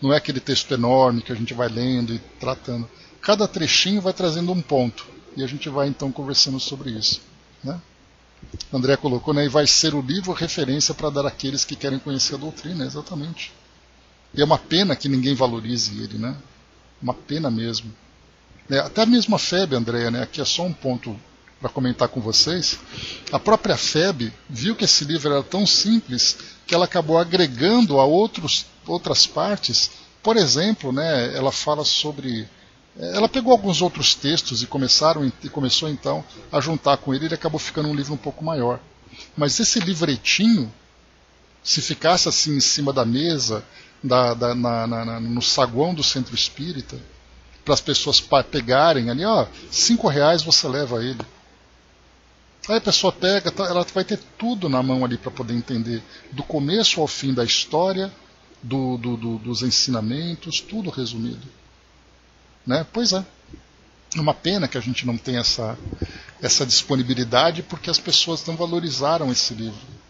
Não é aquele texto enorme que a gente vai lendo e tratando. Cada trechinho vai trazendo um ponto. E a gente vai então conversando sobre isso. Né? André colocou, né? E vai ser o livro referência para dar àqueles que querem conhecer a doutrina. Exatamente. E é uma pena que ninguém valorize ele, né? Uma pena mesmo. Até mesmo a FEB, Andréa, né? Aqui é só um ponto para comentar com vocês. A própria FEB viu que esse livro era tão simples que ela acabou agregando a outras partes. Por exemplo, né? Ela fala sobre... Ela pegou alguns outros textos e começou então a juntar com ele. Ele acabou ficando um livro um pouco maior. Mas esse livretinho, se ficasse assim em cima da mesa, no saguão do centro espírita, para as pessoas pegarem ali, ó, R$5 você leva ele. Aí a pessoa pega, ela vai ter tudo na mão ali para poder entender, do começo ao fim da história, dos ensinamentos, tudo resumido. Né? Pois é. É uma pena que a gente não tenha essa disponibilidade, porque as pessoas não valorizaram esse livro.